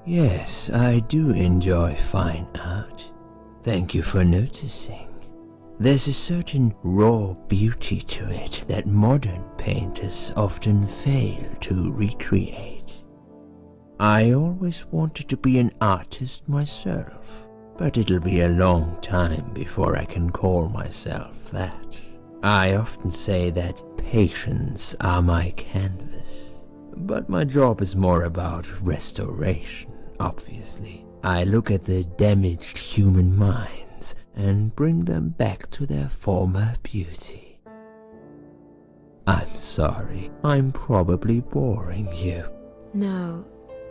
Yes, I do enjoy fine art. Thank you for noticing. There's a certain raw beauty to it that modern painters often fail to recreate. I always wanted to be an artist myself, but it'll be a long time before I can call myself that. I often say that patients are my canvas, but my job is more about restoration, obviously. I look at the damaged human minds and bring them back to their former beauty. I'm sorry, I'm probably boring you. No,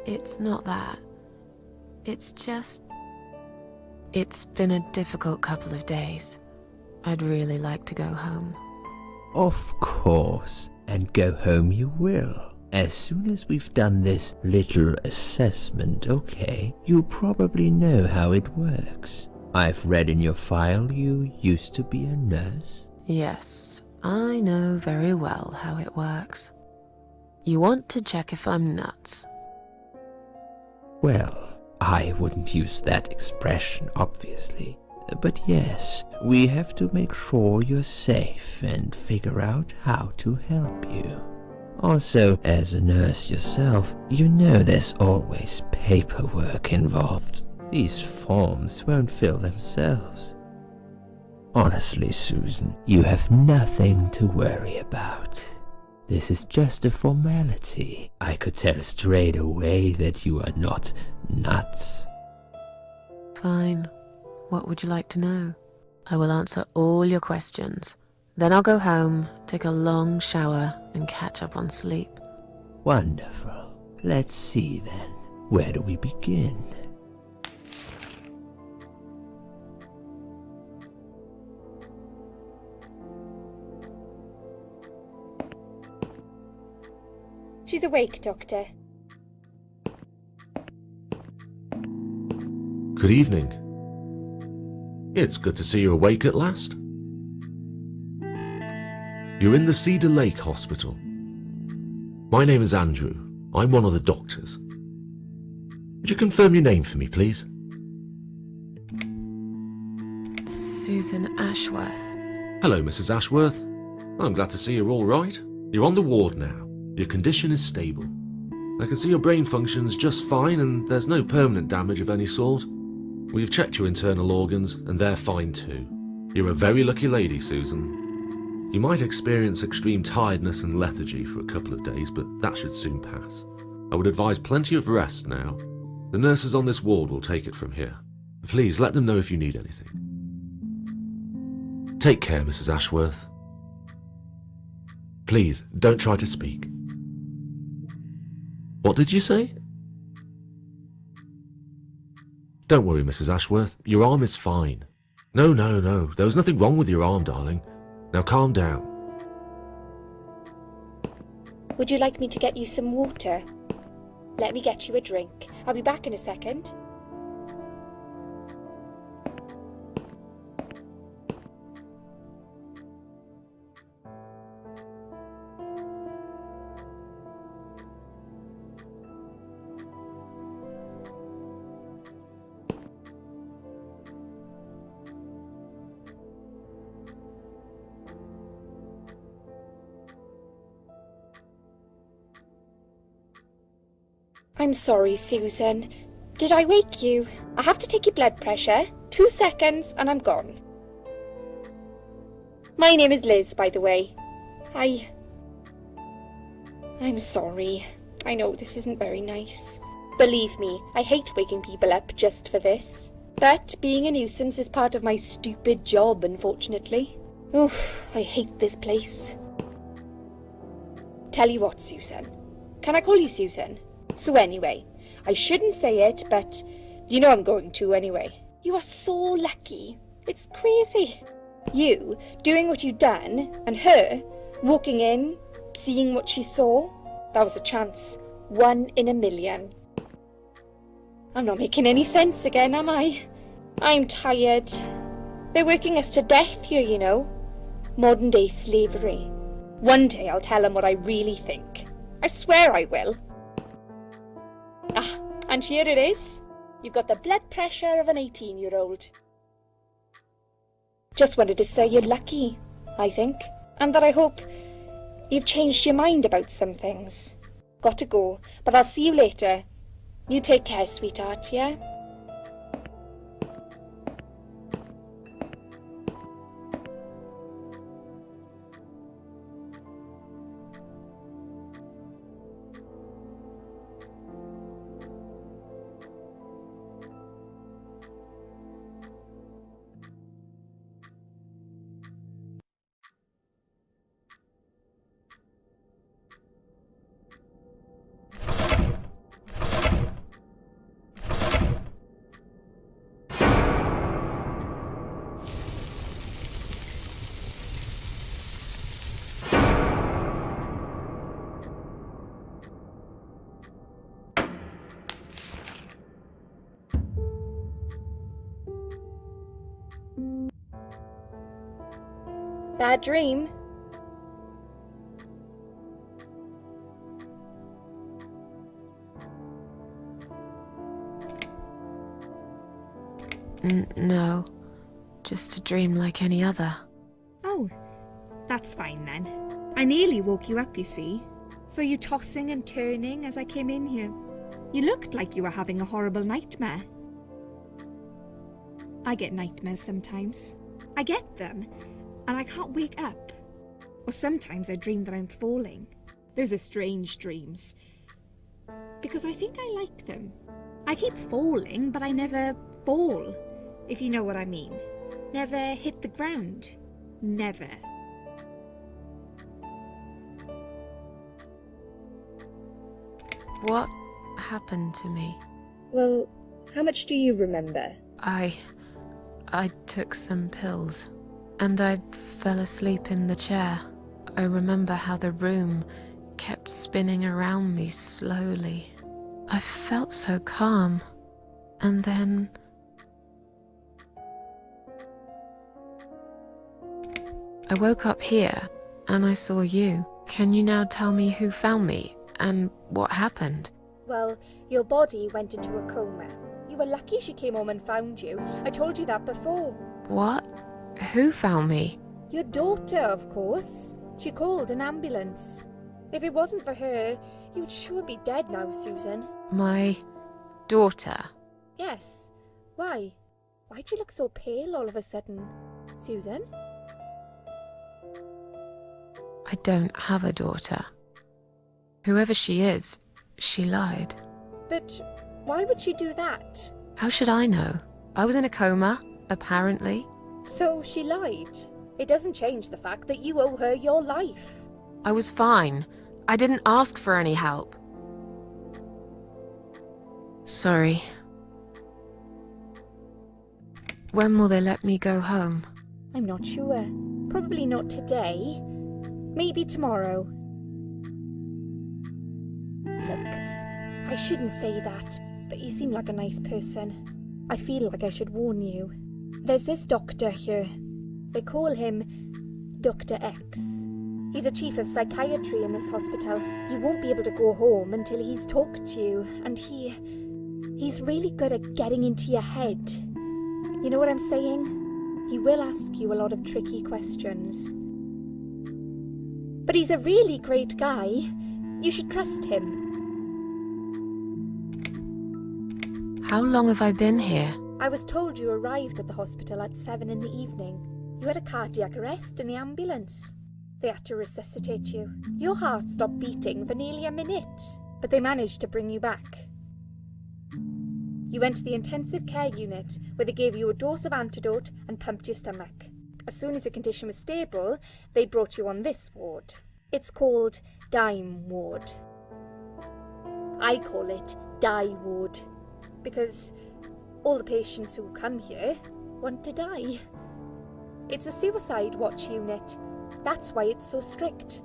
it's not that. It's just... It's been a difficult couple of days. I'd really like to go home. Of course, and go home you will. As soon as we've done this little assessment, okay, you probably know how it works. I've read in your file you used to be a nurse. Yes, I know very well how it works. You want to check if I'm nuts? Well, I wouldn't use that expression, obviously. But yes, we have to make sure you're safe and figure out how to help you. Also, as a nurse yourself, you know there's always paperwork involved. These forms won't fill themselves. Honestly, Susan, you have nothing to worry about. This is just a formality. I could tell straight away that you are not nuts. Fine. What would you like to know? I will answer all your questions. Then I'll go home, take a long shower, and catch up on sleep. Wonderful. Let's see then. Where do we begin? She's awake, Doctor. Good evening. It's good to see you awake at last. You're in the Cedar Lake Hospital. My name is Andrew. I'm one of the doctors. Would you confirm your name for me, please? Susan Ashworth. Hello, Mrs. Ashworth. I'm glad to see you're all right. You're on the ward now. Your condition is stable. I can see your brain functions just fine and there's no permanent damage of any sort. We've checked your internal organs and they're fine too. You're a very lucky lady, Susan. You might experience extreme tiredness and lethargy for a couple of days, but that should soon pass. I would advise plenty of rest now. The nurses on this ward will take it from here. Please let them know if you need anything. Take care, Mrs. Ashworth. Please, don't try to speak. What did you say? Don't worry, Mrs. Ashworth. Your arm is fine. No. There was nothing wrong with your arm, darling. Now calm down. Would you like me to get you some water? Let me get you a drink. I'll be back in a second. I'm sorry, Susan. Did I wake you? I have to take your blood pressure. 2 seconds and I'm gone. My name is Liz, by the way. I'm sorry. I know this isn't very nice. Believe me, I hate waking people up just for this. But being a nuisance is part of my stupid job, unfortunately. Oof, I hate this place. Tell you what, Susan. Can I call you Susan? So anyway, I shouldn't say it, but you know I'm going to anyway. You are so lucky. It's crazy. You doing what you've done, and her walking in, seeing what she saw. That was a chance. 1 in a million. I'm not making any sense again, am I? I'm tired. They're working us to death here, you know. Modern day slavery. One day I'll tell them what I really think. I swear I will. And here it is. You've got the blood pressure of an 18-year-old. Just wanted to say you're lucky, I think, and that I hope you've changed your mind about some things. Got to go, but I'll see you later. You take care, sweetheart, yeah? Bad dream? No, just a dream like any other. Oh, that's fine then. I nearly woke you up, you see. Saw you tossing and turning as I came in here. You looked like you were having a horrible nightmare. I get nightmares sometimes. I get them, and I can't wake up. Or sometimes I dream that I'm falling. Those are strange dreams. Because I think I like them. I keep falling, but I never fall, if you know what I mean. Never hit the ground. Never. What happened to me? Well, how much do you remember? I took some pills, and I fell asleep in the chair. I remember how the room kept spinning around me slowly. I felt so calm, and then I woke up here, and I saw you. Can you now tell me who found me, and what happened? Well, your body went into a coma. You were lucky she came home and found you. I told you that before. What? Who found me? Your daughter, of course. She called an ambulance. If it wasn't for her, you'd sure be dead now, Susan. My daughter? Yes. Why? Why'd you look so pale all of a sudden? Susan? I don't have a daughter. Whoever she is, she lied. But why would she do that? How should I know? I was in a coma, apparently. So she lied. It doesn't change the fact that you owe her your life. I was fine. I didn't ask for any help. Sorry. When will they let me go home? I'm not sure. Probably not today. Maybe tomorrow. Look, I shouldn't say that, but you seem like a nice person. I feel like I should warn you. There's this doctor here. They call him Dr. X. He's a chief of psychiatry in this hospital. You won't be able to go home until he's talked to you, and he's really good at getting into your head. You know what I'm saying? He will ask you a lot of tricky questions. But he's a really great guy. You should trust him. How long have I been here? I was told you arrived at the hospital at 7 in the evening. You had a cardiac arrest in the ambulance. They had to resuscitate you. Your heart stopped beating for nearly a minute, but they managed to bring you back. You went to the intensive care unit, where they gave you a dose of antidote and pumped your stomach. As soon as your condition was stable, they brought you on this ward. It's called Dime Ward. I call it Die Ward, because all the patients who come here want to die. It's a suicide watch unit. That's why it's so strict.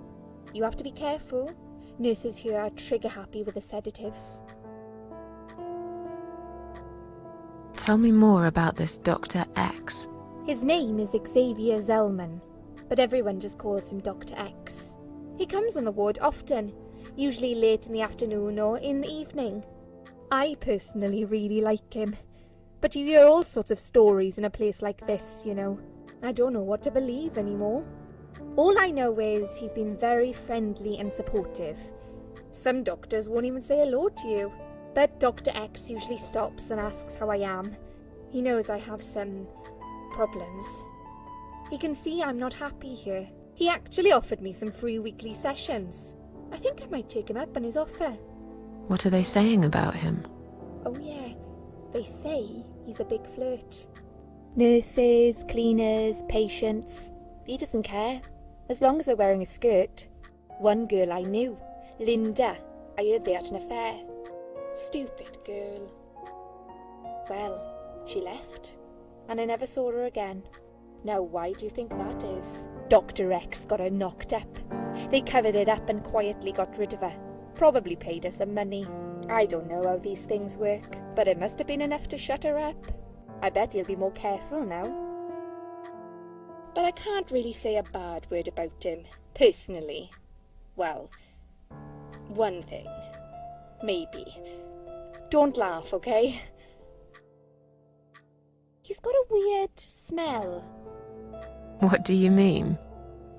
You have to be careful. Nurses here are trigger happy with the sedatives. Tell me more about this Dr. X. His name is Xavier Zellman, but everyone just calls him Dr. X. He comes on the ward often, usually late in the afternoon or in the evening. I personally really like him. But you hear all sorts of stories in a place like this, you know. I don't know what to believe anymore. All I know is he's been very friendly and supportive. Some doctors won't even say hello to you. But Dr. X usually stops and asks how I am. He knows I have some problems. He can see I'm not happy here. He actually offered me some free weekly sessions. I think I might take him up on his offer. What are they saying about him? Oh yeah, they say he's a big flirt. Nurses, cleaners, patients. He doesn't care, as long as they're wearing a skirt. One girl I knew, Linda, I heard they had an affair. Stupid girl. Well, she left, and I never saw her again. Now why do you think that is? Dr. X got her knocked up. They covered it up and quietly got rid of her. Probably paid her some money. I don't know how these things work, but it must have been enough to shut her up. I bet he'll be more careful now. But I can't really say a bad word about him, personally. Well, one thing. Maybe. Don't laugh, okay? He's got a weird smell. What do you mean?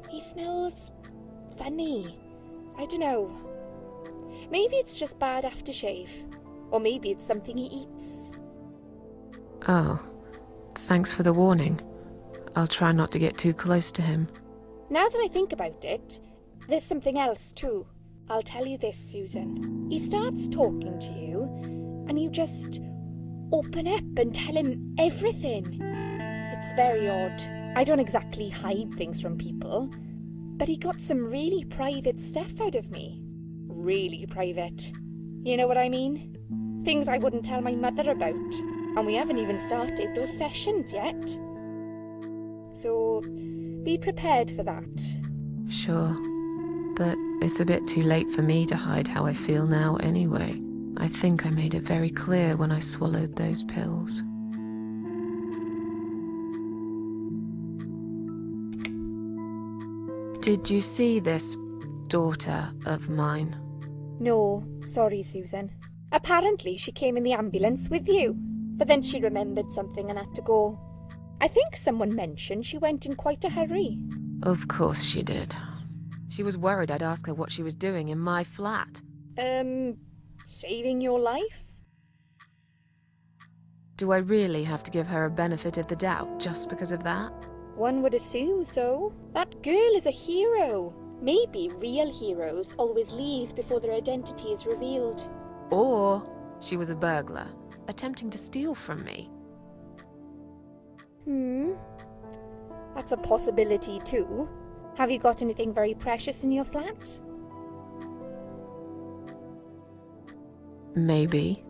He smells funny. I don't know. Maybe it's just bad aftershave. Or maybe it's something he eats. Oh, thanks for the warning. I'll try not to get too close to him. Now that I think about it, there's something else too. I'll tell you this, Susan. He starts talking to you, and you just open up and tell him everything. It's very odd. I don't exactly hide things from people, but he got some really private stuff out of me. Really private. You know what I mean? Things I wouldn't tell my mother about. And we haven't even started those sessions yet. So, be prepared for that. Sure, but it's a bit too late for me to hide how I feel now anyway. I think I made it very clear when I swallowed those pills. Did you see this daughter of mine? No, sorry, Susan. Apparently she came in the ambulance with you, but then she remembered something and had to go. I think someone mentioned she went in quite a hurry. Of course she did. She was worried I'd ask her what she was doing in my flat. Saving your life? Do I really have to give her a benefit of the doubt just because of that? One would assume so. That girl is a hero. Maybe real heroes always leave before their identity is revealed. Or she was a burglar, attempting to steal from me. That's a possibility too. Have you got anything very precious in your flat? Maybe.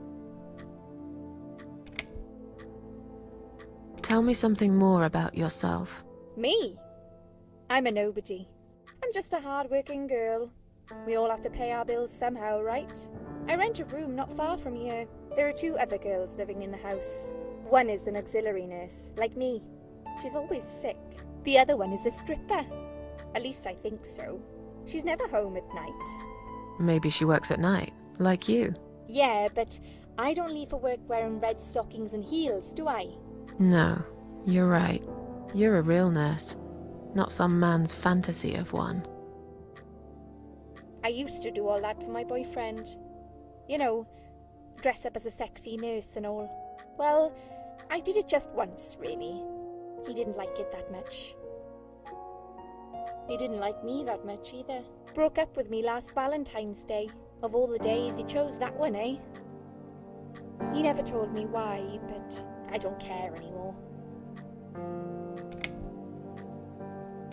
Tell me something more about yourself. Me? I'm a nobody. I'm just a hard-working girl. We all have to pay our bills somehow, right? I rent a room not far from here. There are 2 other girls living in the house. One is an auxiliary nurse, like me. She's always sick. The other one is a stripper. At least I think so. She's never home at night. Maybe she works at night, like you. Yeah, but I don't leave for work wearing red stockings and heels, do I? No, you're right. You're a real nurse, not some man's fantasy of one. I used to do all that for my boyfriend. You know, dress up as a sexy nurse and all. Well, I did it just once, really. He didn't like it that much. He didn't like me that much either. Broke up with me last Valentine's Day. Of all the days, he chose that one, eh? He never told me why, but I don't care anymore.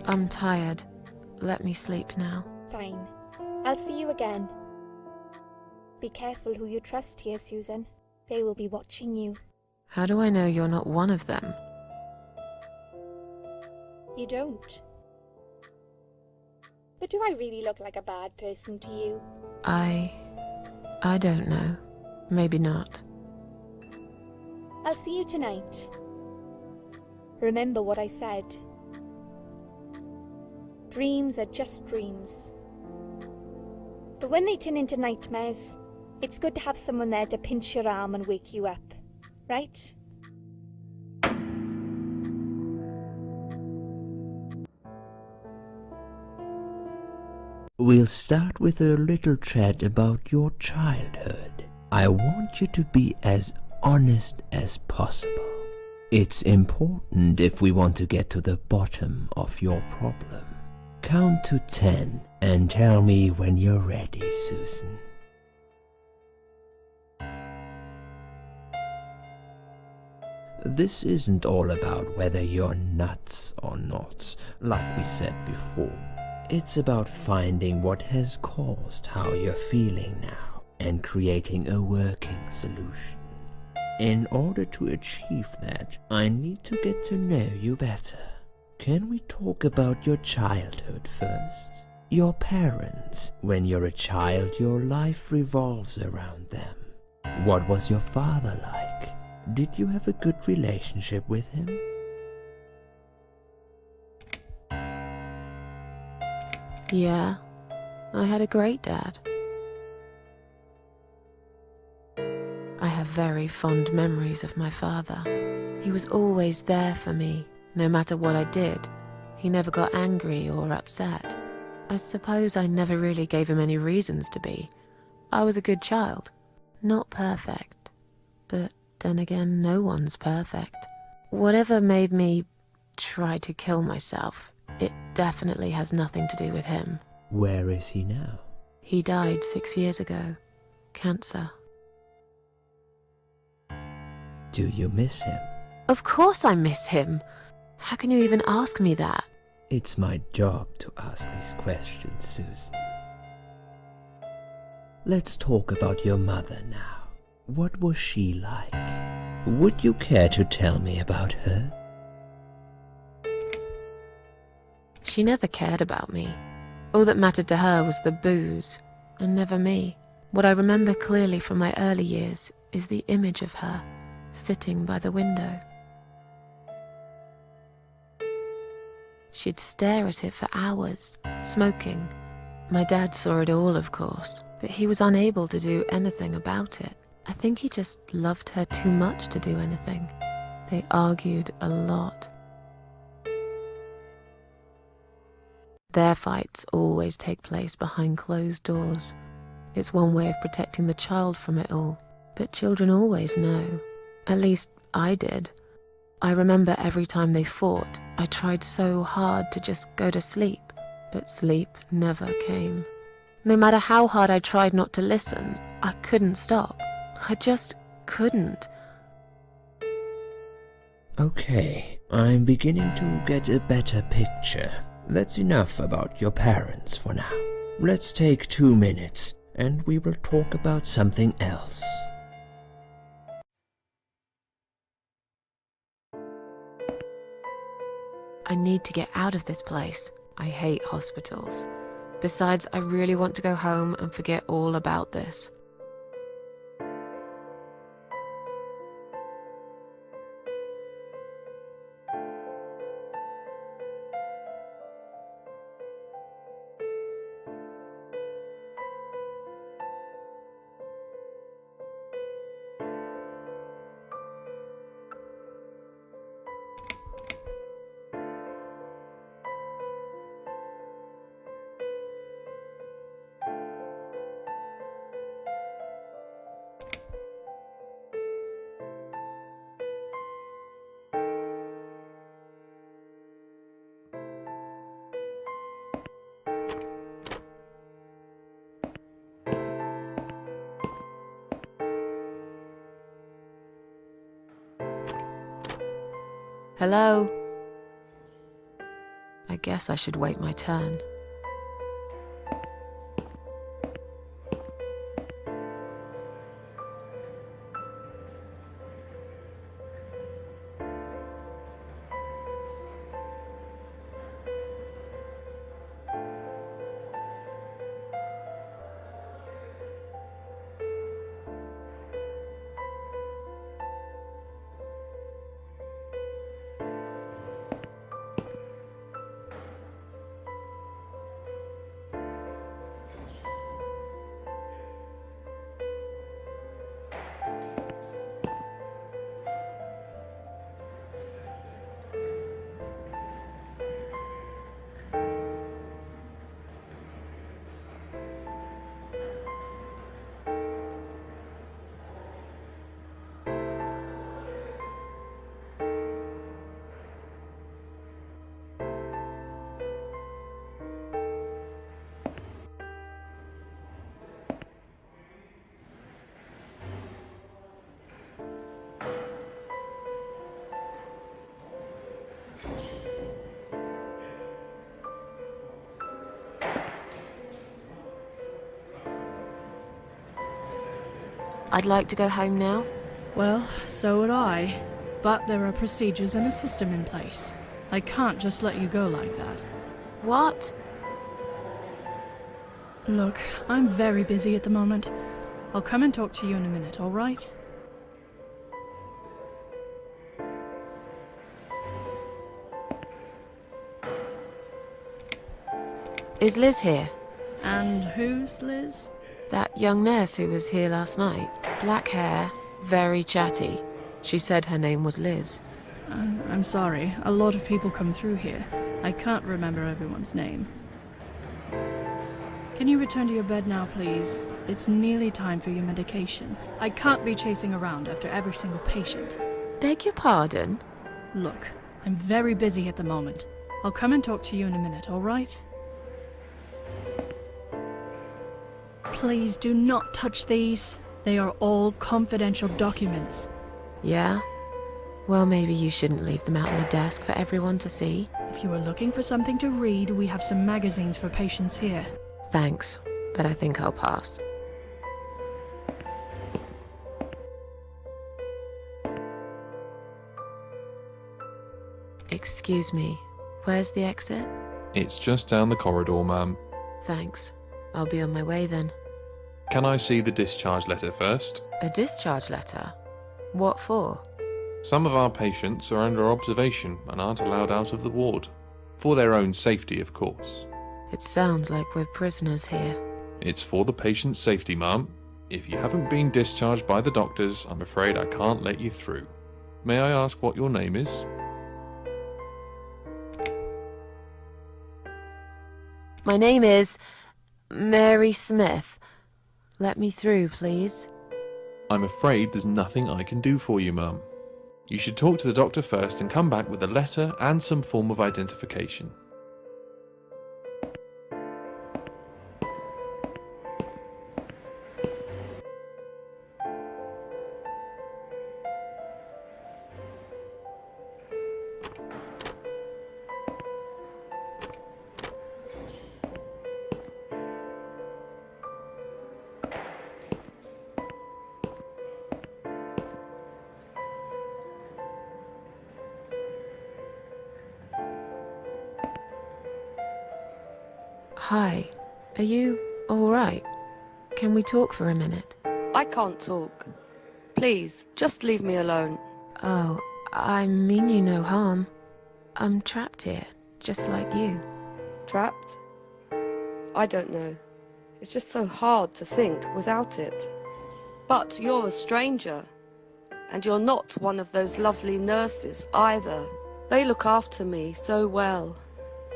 I'm tired. Let me sleep now. Fine. I'll see you again. Be careful who you trust here, Susan. They will be watching you. How do I know you're not one of them? You don't. But do I really look like a bad person to you? I don't know. Maybe not. I'll see you tonight. Remember what I said. Dreams are just dreams. But when they turn into nightmares, It's good to have someone there to pinch your arm and wake you up, right? We'll start with a little chat about your childhood. I want you to be as honest as possible. It's important if we want to get to the bottom of your problem. Count to 10 and tell me when you're ready, Susan. This isn't all about whether you're nuts or not, like we said before. It's about finding what has caused how you're feeling now and creating a working solution. In order to achieve that, I need to get to know you better. Can we talk about your childhood first? Your parents. When you're a child, your life revolves around them. What was your father like? Did you have a good relationship with him? Yeah, I had a great dad. I have very fond memories of my father. He was always there for me, no matter what I did. He never got angry or upset. I suppose I never really gave him any reasons to be. I was a good child. Not perfect, but then again, no one's perfect. Whatever made me try to kill myself, it definitely has nothing to do with him. Where is he now? He died 6 years ago. Cancer. Do you miss him? Of course I miss him. How can you even ask me that? It's my job to ask these questions, Susan. Let's talk about your mother now. What was she like? Would you care to tell me about her? She never cared about me. All that mattered to her was the booze, and never me. What I remember clearly from my early years is the image of her, sitting by the window. She'd stare at it for hours, smoking. My dad saw it all, of course, but he was unable to do anything about it. I think he just loved her too much to do anything. They argued a lot. Their fights always take place behind closed doors. It's one way of protecting the child from it all. But children always know. At least I did. I remember every time they fought, I tried so hard to just go to sleep, but sleep never came. No matter how hard I tried not to listen, I couldn't stop. I just couldn't. Okay, I'm beginning to get a better picture. That's enough about your parents for now. Let's take 2 minutes and we will talk about something else. I need to get out of this place. I hate hospitals. Besides, I really want to go home and forget all about this. Hello? I guess I should wait my turn. I'd like to go home now. Well, so would I. But there are procedures and a system in place. I can't just let you go like that. What? Look, I'm very busy at the moment. I'll come and talk to you in a minute, all right? Is Liz here? And who's Liz? That young nurse who was here last night. Black hair, very chatty. She said her name was Liz. I'm sorry. A lot of people come through here. I can't remember everyone's name. Can you return to your bed now, please? It's nearly time for your medication. I can't be chasing around after every single patient. Beg your pardon? Look, I'm very busy at the moment. I'll come and talk to you in a minute, all right? Please do not touch these. They are all confidential documents. Yeah? Well, maybe you shouldn't leave them out on the desk for everyone to see. If you are looking for something to read, we have some magazines for patients here. Thanks, but I think I'll pass. Excuse me, where's the exit? It's just down the corridor, ma'am. Thanks. I'll be on my way then. Can I see the discharge letter first? A discharge letter? What for? Some of our patients are under observation and aren't allowed out of the ward. For their own safety, of course. It sounds like we're prisoners here. It's for the patient's safety, ma'am. If you haven't been discharged by the doctors, I'm afraid I can't let you through. May I ask what your name is? My name is Mary Smith. Let me through, please. I'm afraid there's nothing I can do for you, ma'am. You should talk to the doctor first and come back with a letter and some form of identification. Hi. Are you alright? Can we talk for a minute? I can't talk. Please, just leave me alone. Oh, I mean you no harm. I'm trapped here, just like you. Trapped? I don't know. It's just so hard to think without it. But you're a stranger. And you're not one of those lovely nurses either. They look after me so well.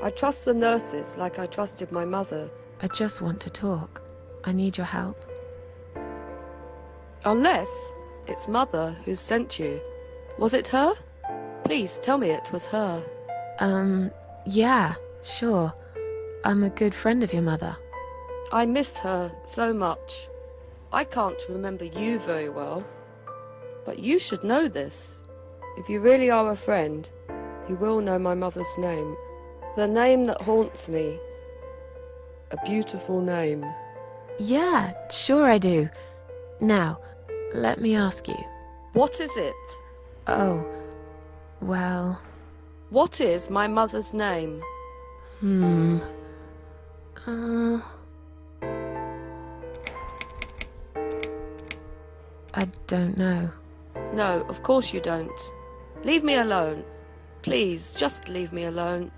I trust the nurses like I trusted my mother. I just want to talk. I need your help. Unless it's Mother who sent you. Was it her? Please tell me it was her. Yeah, sure. I'm a good friend of your mother. I miss her so much. I can't remember you very well. But you should know this. If you really are a friend, you will know my mother's name. The name that haunts me. A beautiful name. Yeah, sure I do. Now, let me ask you. What is it? Oh, well... What is my mother's name? I don't know. No, of course you don't. Leave me alone. Please, just leave me alone.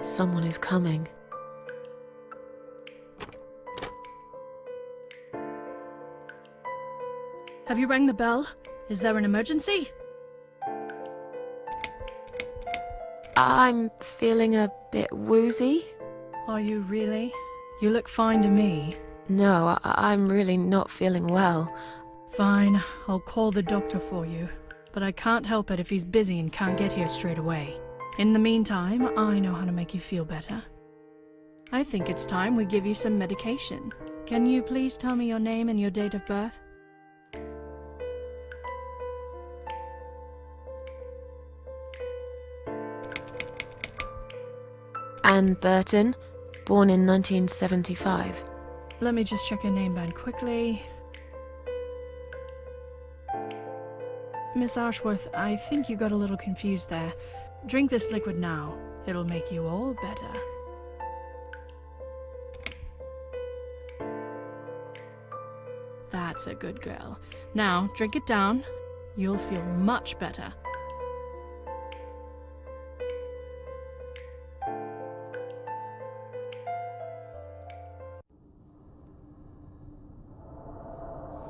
Someone is coming. Have you rang the bell? Is there an emergency? I'm feeling a bit woozy. Are you really? You look fine to me. No, I'm really not feeling well. Fine, I'll call the doctor for you. But I can't help it if he's busy and can't get here straight away. In the meantime, I know how to make you feel better. I think it's time we give you some medication. Can you please tell me your name and your date of birth? Anne Burton, born in 1975. Let me just check your name band quickly. Miss Ashworth, I think you got a little confused there. Drink this liquid now. It'll make you all better. That's a good girl. Now, drink it down. You'll feel much better.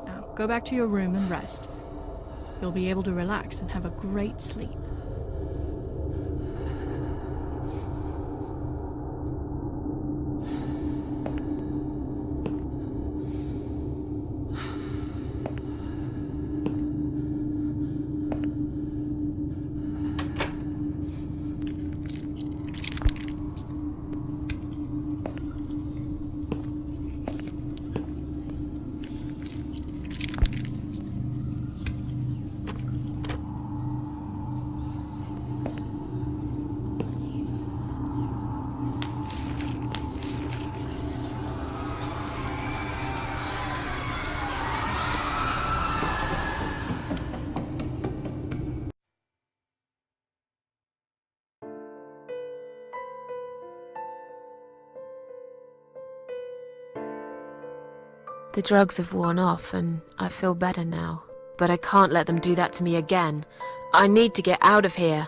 Now, go back to your room and rest. You'll be able to relax and have a great sleep. The drugs have worn off and I feel better now. But I can't let them do that to me again. I need to get out of here.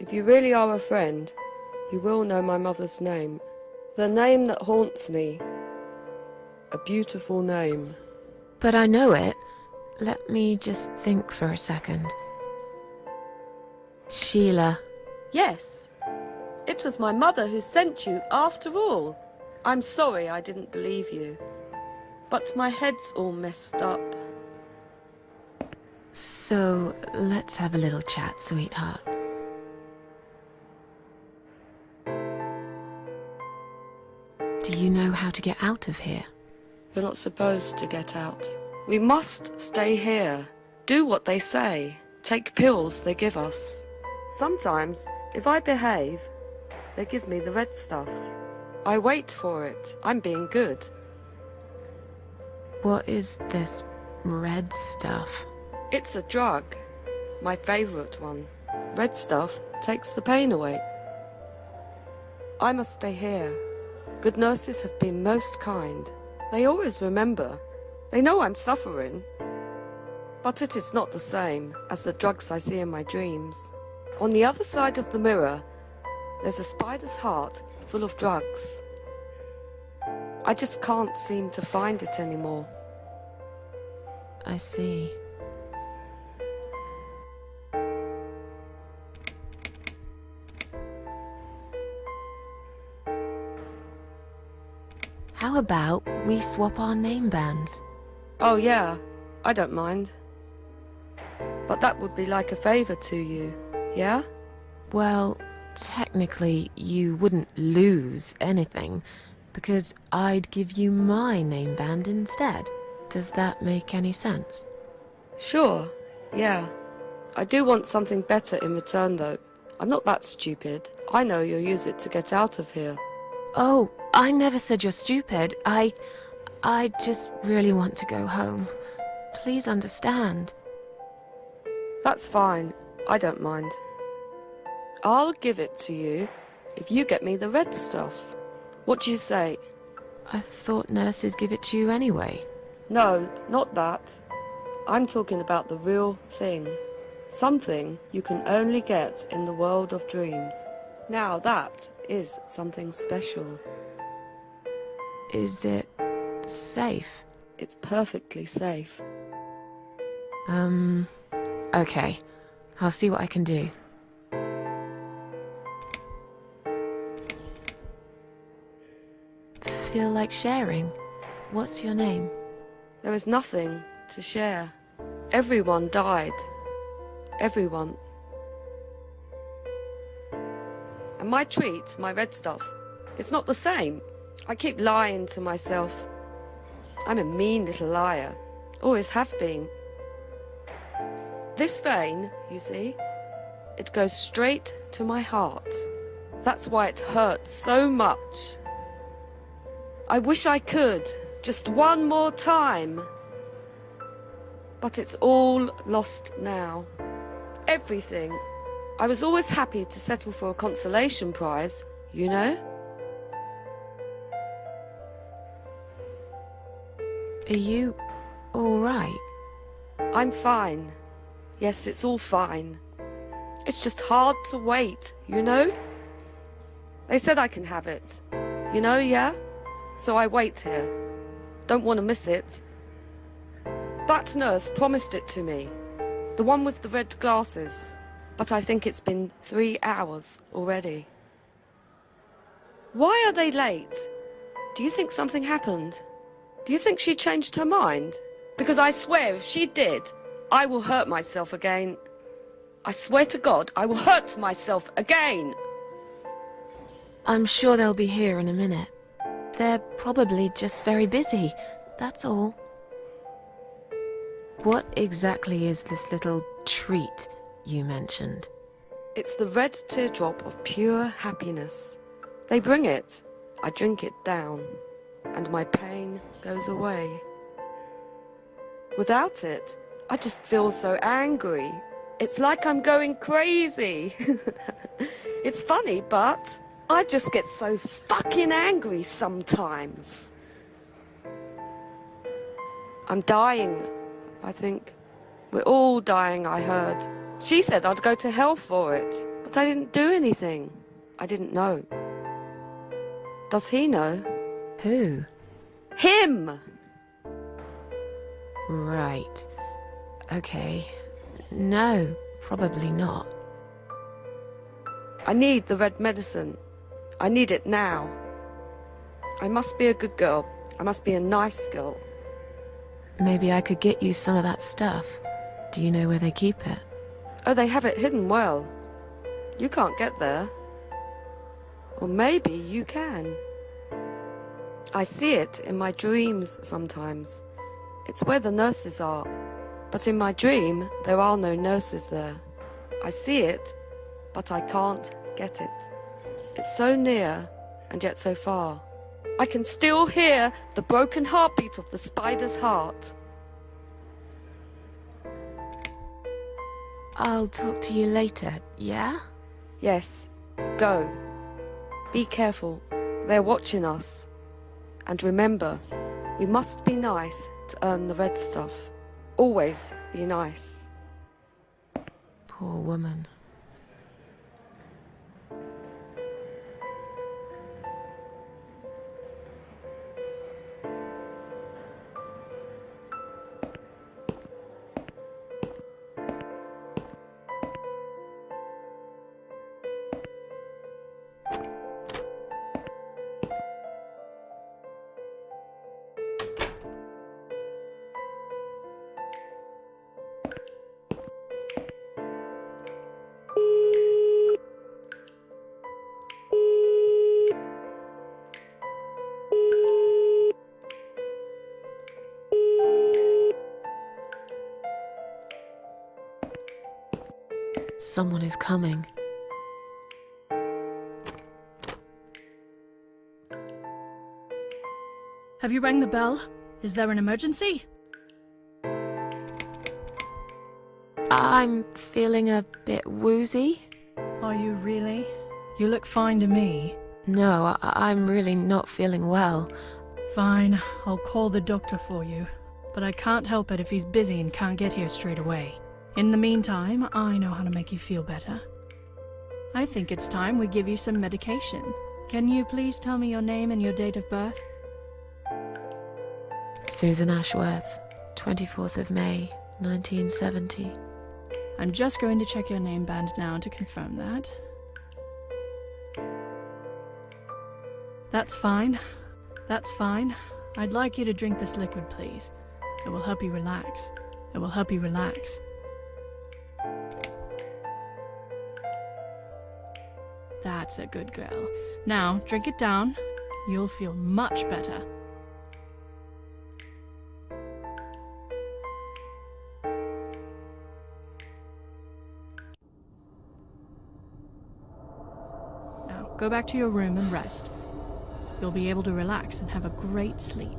If you really are a friend, you will know my mother's name. The name that haunts me. A beautiful name. But I know it. Let me just think for a second. Sheila. Yes, it was my mother who sent you after all. I'm sorry I didn't believe you, but my head's all messed up. So, let's have a little chat, sweetheart. Do you know how to get out of here? You're not supposed to get out. We must stay here. Do what they say. Take pills they give us. Sometimes, if I behave, they give me the red stuff. I wait for it. I'm being good. What is this red stuff? It's a drug. My favourite one. Red stuff takes the pain away. I must stay here. Good nurses have been most kind. They always remember. They know I'm suffering. But it is not the same as the drugs I see in my dreams. On the other side of the mirror, there's a spider's heart full of drugs. I just can't seem to find it anymore. I see. How about we swap our name bands? Oh yeah, I don't mind. But that would be like a favour to you, yeah? Well, technically, you wouldn't lose anything, because I'd give you my name band instead. Does that make any sense? Sure, yeah. I do want something better in return though. I'm not that stupid. I know you'll use it to get out of here. Oh, I never said you're stupid. I just really want to go home. Please understand. That's fine. I don't mind. I'll give it to you if you get me the red stuff. What do you say? I thought nurses give it to you anyway. No, not that. I'm talking about the real thing. Something you can only get in the world of dreams. Now that is something special. Is it safe? It's perfectly safe. Okay. I'll see what I can do. Feel like sharing? What's your name? There is nothing to share. Everyone died. Everyone. And my treat, my red stuff, it's not the same. I keep lying to myself. I'm a mean little liar. Always have been. This vein, you see, it goes straight to my heart. That's why it hurts so much. I wish I could, just one more time. But it's all lost now. Everything. I was always happy to settle for a consolation prize, you know? Are you all right? I'm fine. Yes, it's all fine. It's just hard to wait, you know? They said I can have it. You know, yeah? So I wait here. Don't want to miss it. That nurse promised it to me. The one with the red glasses. But I think it's been 3 hours already. Why are they late? Do you think something happened? Do you think she changed her mind? Because I swear if she did, I will hurt myself again. I swear to God, I will hurt myself again. I'm sure they'll be here in a minute. They're probably just very busy, that's all. What exactly is this little treat you mentioned? It's the red teardrop of pure happiness. They bring it, I drink it down, and my pain goes away. Without it, I just feel so angry. It's like I'm going crazy. It's funny, but I just get so fucking angry sometimes. I'm dying, I think. We're all dying, I heard. She said I'd go to hell for it, but I didn't do anything. I didn't know. Does he know? Who? Him! Right. Okay. No, probably not. I need the red medicine. I need it now. I must be a good girl. I must be a nice girl. Maybe I could get you some of that stuff. Do you know where they keep it? Oh, they have it hidden well. You can't get there. Or maybe you can. I see it in my dreams sometimes. It's where the nurses are. But in my dream, there are no nurses there. I see it, but I can't get it. It's so near, and yet so far. I can still hear the broken heartbeat of the spider's heart. I'll talk to you later, yeah? Yes, go. Be careful. They're watching us. And remember, we must be nice to earn the red stuff. Always be nice. Poor woman. Someone is coming. Have you rang the bell? Is there an emergency? I'm feeling a bit woozy. Are you really? You look fine to me. No, I'm really not feeling well. Fine, I'll call the doctor for you. but I can't help it if he's busy and can't get here straight away. In the meantime, I know how to make you feel better. I think it's time we give you some medication. Can you please tell me your name and your date of birth? Susan Ashworth, 24th of May, 1970. I'm just going to check your name band now to confirm that. That's fine. That's fine. I'd like you to drink this liquid, please. It will help you relax. It will help you relax. That's a good girl. Now, drink it down. You'll feel much better. Now, go back to your room and rest. You'll be able to relax and have a great sleep.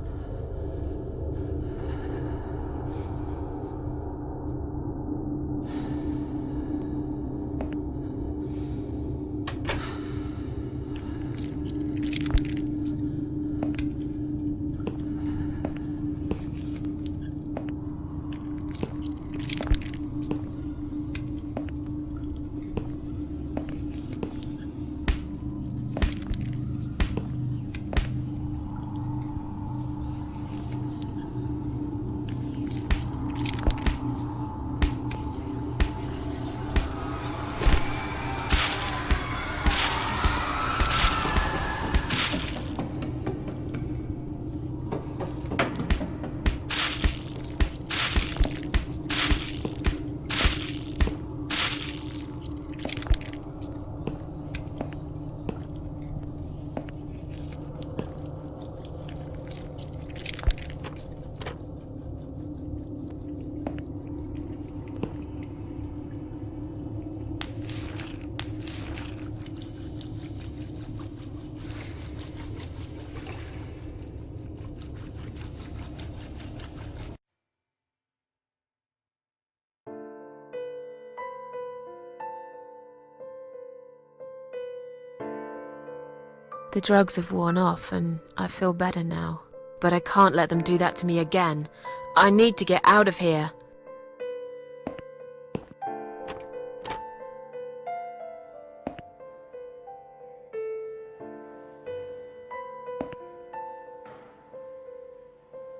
The drugs have worn off and I feel better now. But I can't let them do that to me again. I need to get out of here.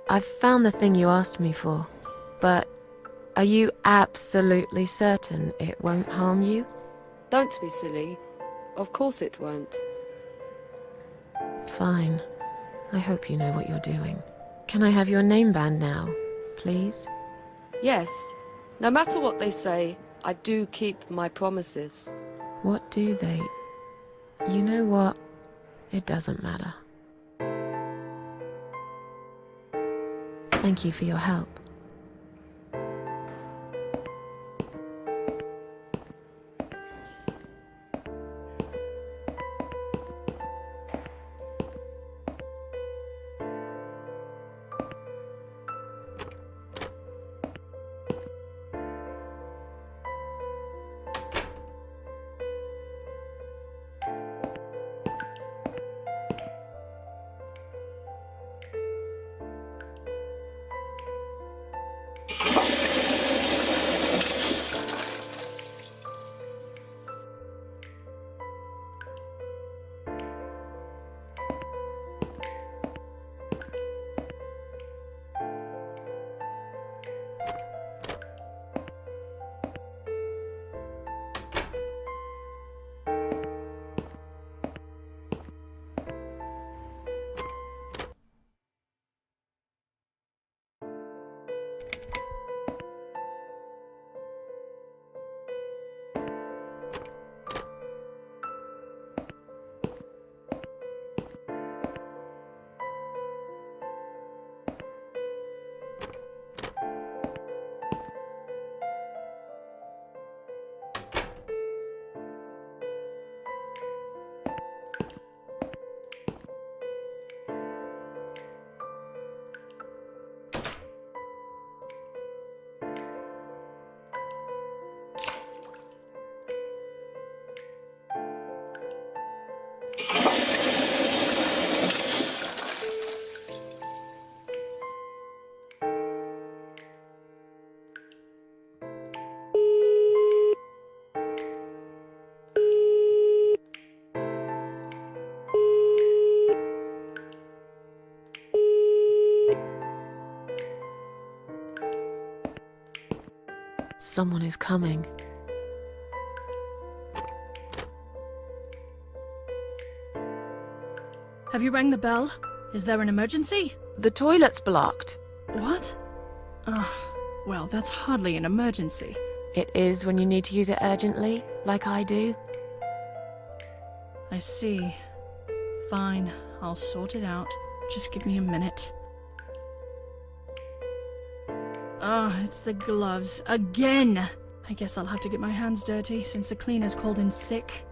I've found the thing you asked me for, but are you absolutely certain it won't harm you? Don't be silly. Of course it won't. Fine. I hope you know what you're doing. Can I have your name band now, please? Yes. No matter what they say, I do keep my promises. What do they? You know what? It doesn't matter. Thank you for your help. Someone is coming. Have you rang the bell? Is there an emergency? The toilet's blocked. What? Well, that's hardly an emergency. It is when you need to use it urgently, like I do. I see. Fine, I'll sort it out. Just give me a minute. It's the gloves. Again! I guess I'll have to get my hands dirty since the cleaner's called in sick.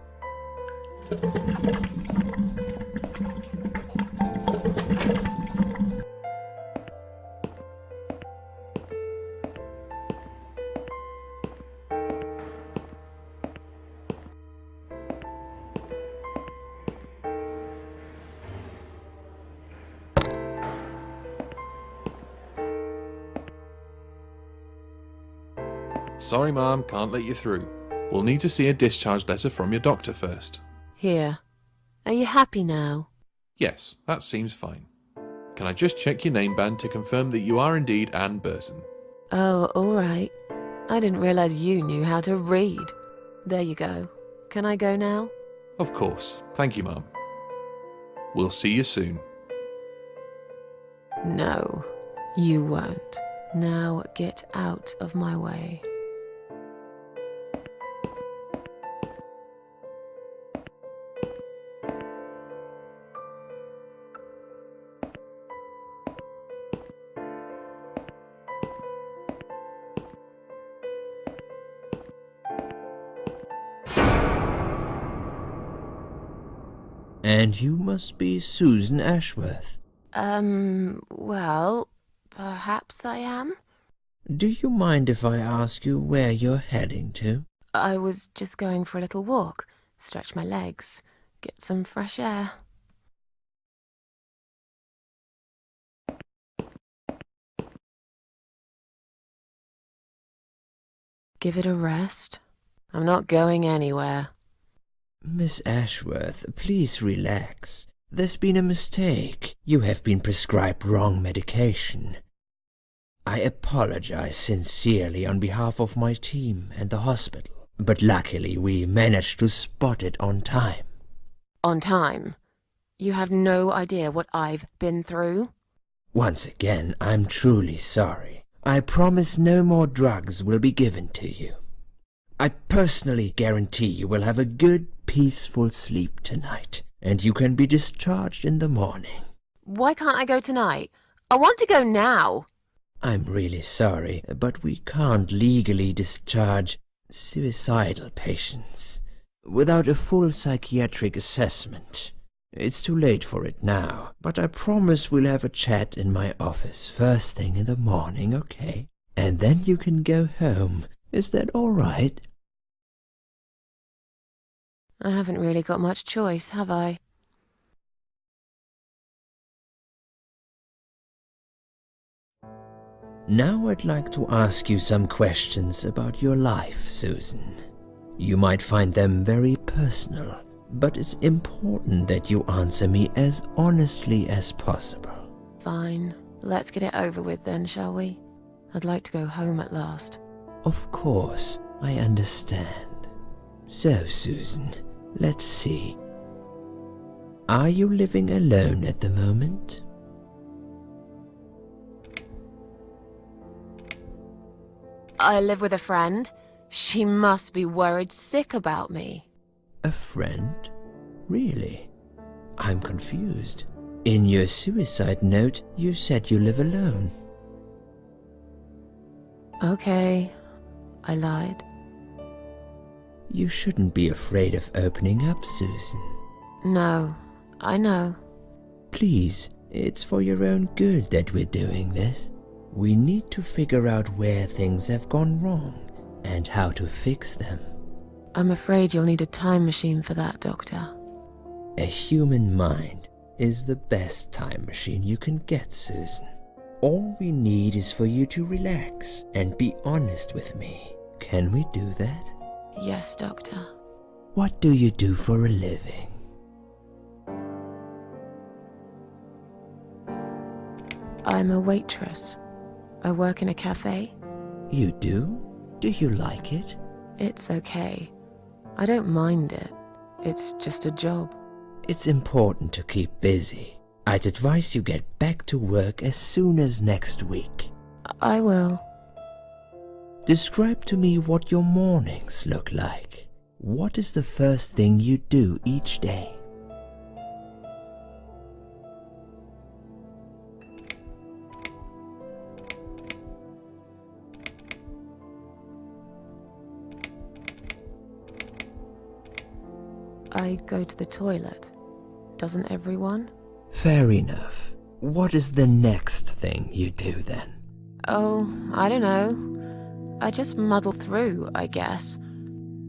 Sorry, Mom, can't let you through. We'll need to see a discharge letter from your doctor first. Here. Are you happy now? Yes, that seems fine. Can I just check your name band to confirm that you are indeed Anne Burton? Oh, all right. I didn't realize you knew how to read. There you go. Can I go now? Of course. Thank you, Mom. We'll see you soon. No, you won't. Now get out of my way. And you must be Susan Ashworth. Well, perhaps I am. Do you mind if I ask you where you're heading to? I was just going for a little walk, stretch my legs, get some fresh air. Give it a rest. I'm not going anywhere. Miss Ashworth, please relax. There's been a mistake. You have been prescribed wrong medication. I apologize sincerely on behalf of my team and the hospital, but luckily we managed to spot it on time. On time? You have no idea what I've been through? Once again, I'm truly sorry. I promise no more drugs will be given to you. I personally guarantee you will have a good, peaceful sleep tonight, and you can be discharged in the morning. Why can't I go tonight? I want to go now. I'm really sorry, but we can't legally discharge suicidal patients without a full psychiatric assessment. It's too late for it now, but I promise we'll have a chat in my office first thing in the morning, okay? And then you can go home. Is that all right? I haven't really got much choice, have I? Now I'd like to ask you some questions about your life, Susan. You might find them very personal, but it's important that you answer me as honestly as possible. Fine. Let's get it over with then, shall we? I'd like to go home at last. Of course, I understand. So, Susan, let's see. Are you living alone at the moment? I live with a friend. She must be worried sick about me. A friend? Really? I'm confused. In your suicide note, you said you live alone. Okay, I lied. You shouldn't be afraid of opening up, Susan. No, I know. Please, it's for your own good that we're doing this. We need to figure out where things have gone wrong and how to fix them. I'm afraid you'll need a time machine for that, Doctor. A human mind is the best time machine you can get, Susan. All we need is for you to relax and be honest with me. Can we do that? Yes, Doctor. What do you do for a living? I'm a waitress. I work in a cafe. You do? Do you like it? It's okay. I don't mind it. It's just a job. It's important to keep busy. I'd advise you get back to work as soon as next week. I will. Describe to me what your mornings look like. What is the first thing you do each day? I go to the toilet. Doesn't everyone? Fair enough. What is the next thing you do then? Oh, I don't know. I just muddle through, I guess.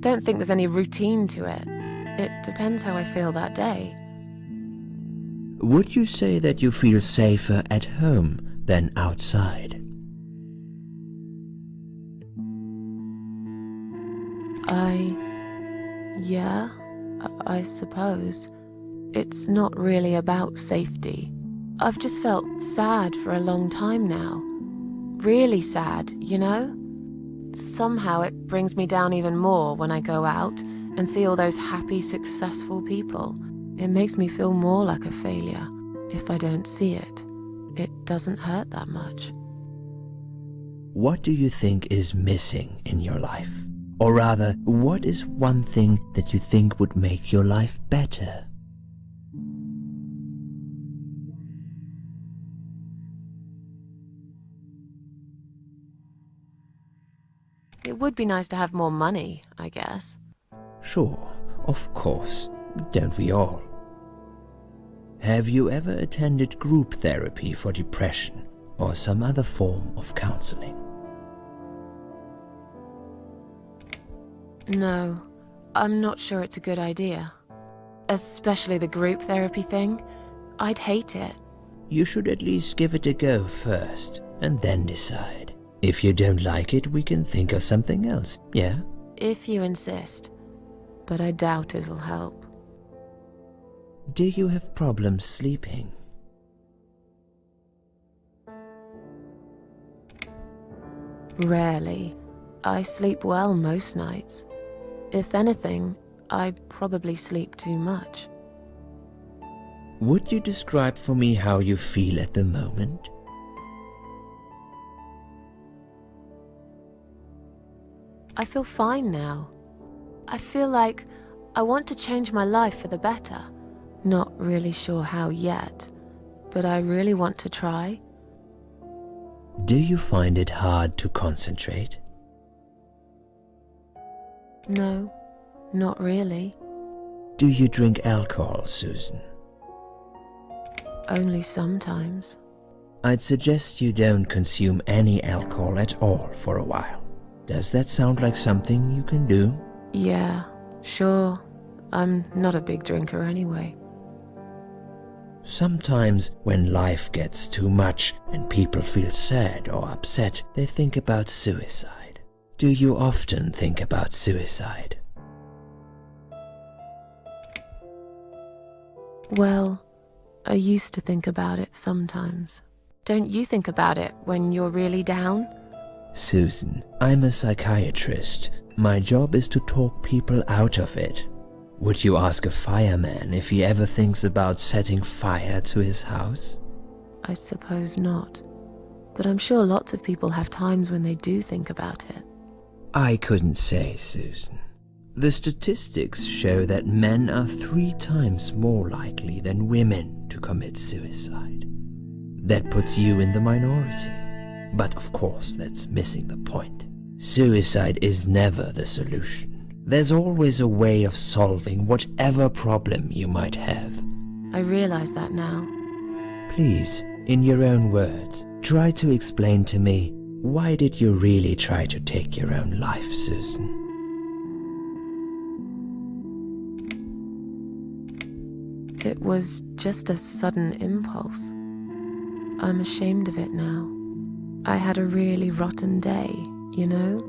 Don't think there's any routine to it. It depends how I feel that day. Would you say that you feel safer at home than outside? Yeah, I suppose. It's not really about safety. I've just felt sad for a long time now. Really sad, you know? Somehow it brings me down even more when I go out and see all those happy, successful people. It makes me feel more like a failure. If I don't see it, it doesn't hurt that much. What do you think is missing in your life? Or rather, what is one thing that you think would make your life better? It would be nice to have more money, I guess. Sure, of course. Don't we all? Have you ever attended group therapy for depression or some other form of counseling? No, I'm not sure it's a good idea. Especially the group therapy thing. I'd hate it. You should at least give it a go first, and then decide. If you don't like it, we can think of something else, yeah? If you insist. But I doubt it'll help. Do you have problems sleeping? Rarely. I sleep well most nights. If anything, I probably sleep too much. Would you describe for me how you feel at the moment? I feel fine now. I feel like I want to change my life for the better. Not really sure how yet, but I really want to try. Do you find it hard to concentrate? No, not really. Do you drink alcohol, Susan? Only sometimes. I'd suggest you don't consume any alcohol at all for a while. Does that sound like something you can do? Yeah, sure. I'm not a big drinker anyway. Sometimes when life gets too much and people feel sad or upset, they think about suicide. Do you often think about suicide? Well, I used to think about it sometimes. Don't you think about it when you're really down? Susan, I'm a psychiatrist. My job is to talk people out of it. Would you ask a fireman if he ever thinks about setting fire to his house? I suppose not. But I'm sure lots of people have times when they do think about it. I couldn't say, Susan. The statistics show that men are 3 times more likely than women to commit suicide. That puts you in the minority. But of course, that's missing the point. Suicide is never the solution. There's always a way of solving whatever problem you might have. I realize that now. Please, in your own words, try to explain to me, why did you really try to take your own life, Susan? It was just a sudden impulse. I'm ashamed of it now. I had a really rotten day, you know?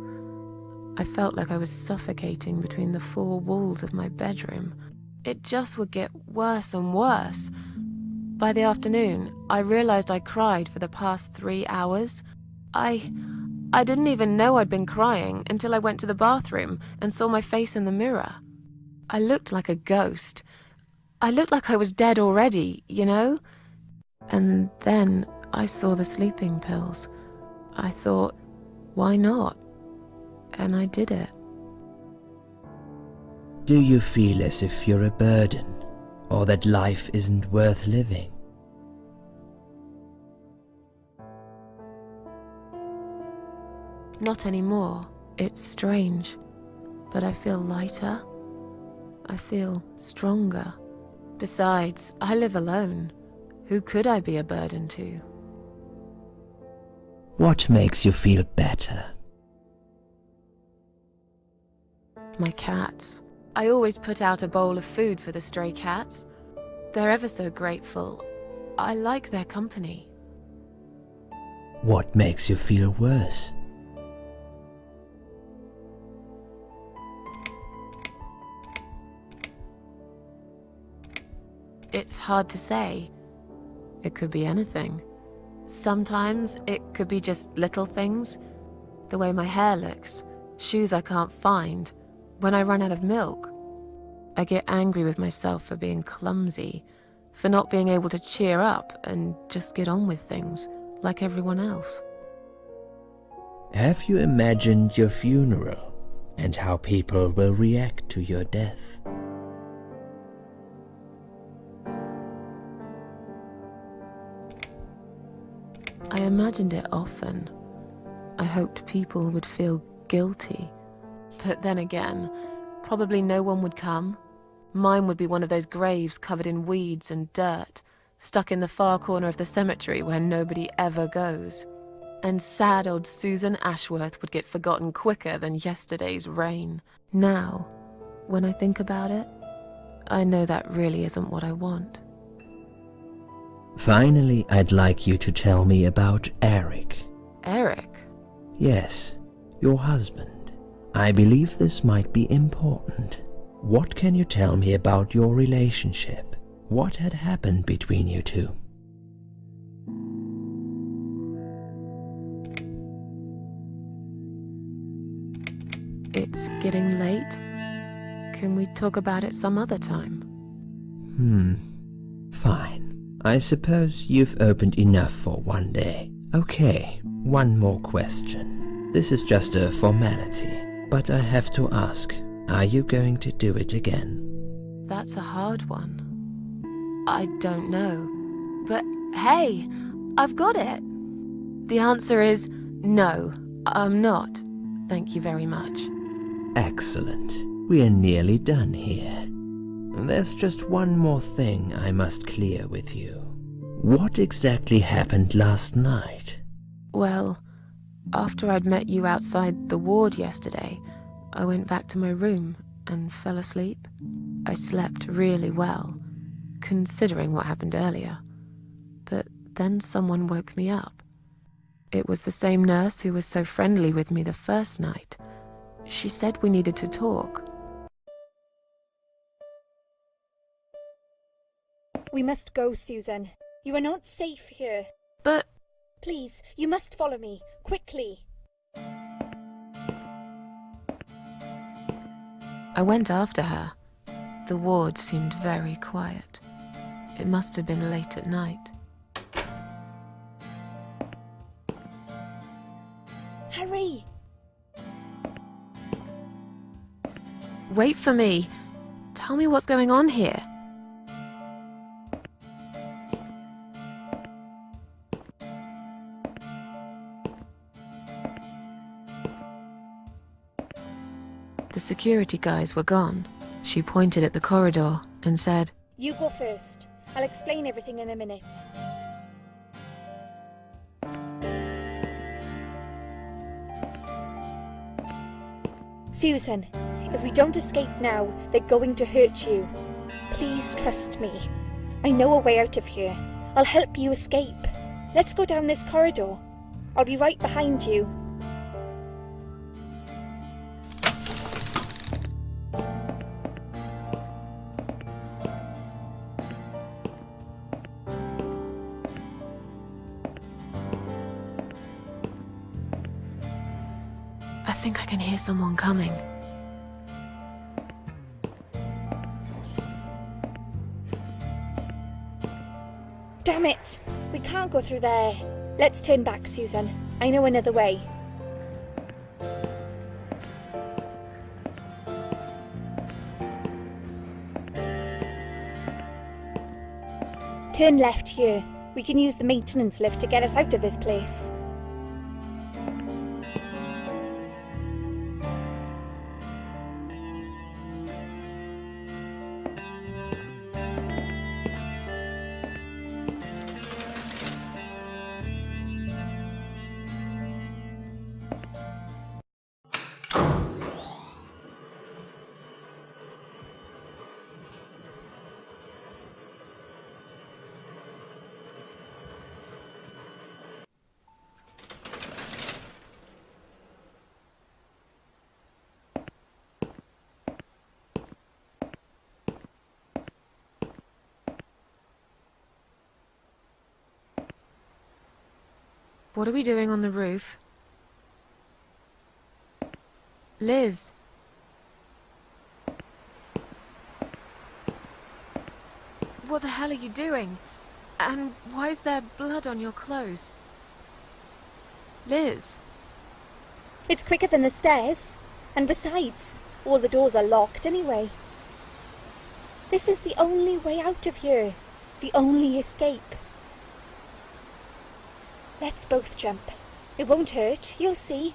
I felt like I was suffocating between the 4 walls of my bedroom. It just would get worse and worse. By the afternoon, I realized I cried for the past 3 hours. I I didn't even know I'd been crying until I went to the bathroom and saw my face in the mirror. I looked like a ghost. I looked like I was dead already, you know? And then I saw the sleeping pills. I thought, why not? And I did it. Do you feel as if you're a burden, or that life isn't worth living? Not anymore. It's strange. But I feel lighter. I feel stronger. Besides, I live alone. Who could I be a burden to? What makes you feel better? My cats. I always put out a bowl of food for the stray cats. They're ever so grateful. I like their company. What makes you feel worse? It's hard to say. It could be anything. Sometimes it could be just little things. The way my hair looks, shoes I can't find, when I run out of milk. I get angry with myself for being clumsy, for not being able to cheer up and just get on with things like everyone else. Have you imagined your funeral and how people will react to your death? I imagined it often. I hoped people would feel guilty. But then again, probably no one would come. Mine would be one of those graves covered in weeds and dirt, stuck in the far corner of the cemetery where nobody ever goes. And sad old Susan Ashworth would get forgotten quicker than yesterday's rain. Now, when I think about it, I know that really isn't what I want. Finally, I'd like you to tell me about Eric. Eric? Yes, your husband. I believe this might be important. What can you tell me about your relationship? What had happened between you two? It's getting late. Can we talk about it some other time? Fine. I suppose you've opened enough for one day. Okay, one more question. This is just a formality, but I have to ask, are you going to do it again? That's a hard one. I don't know. But hey, I've got it. The answer is no, I'm not. Thank you very much. Excellent. We're nearly done here. There's just one more thing I must clear with you. What exactly happened last night? Well, after I'd met you outside the ward yesterday, I went back to my room and fell asleep. I slept really well, considering what happened earlier. But then someone woke me up. It was the same nurse who was so friendly with me the first night. She said we needed to talk. We must go, Susan. You are not safe here. But Please, you must follow me, quickly. I went after her. The ward seemed very quiet. It must have been late at night. Hurry! Wait for me. Tell me what's going on here. The security guys were gone. She pointed at the corridor and said, You go first. I'll explain everything in a minute. Susan, if we don't escape now, they're going to hurt you. Please trust me. I know a way out of here. I'll help you escape. Let's go down this corridor. I'll be right behind you. think I can hear someone coming. Damn it! We can't go through there. Let's turn back, Susan. I know another way. Turn left here. We can use the maintenance lift to get us out of this place. What are we doing on the roof? Liz. What the hell are you doing? And why is there blood on your clothes? Liz. It's quicker than the stairs. And besides, all the doors are locked anyway. This is the only way out of here. The only escape. Let's both jump. It won't hurt, you'll see.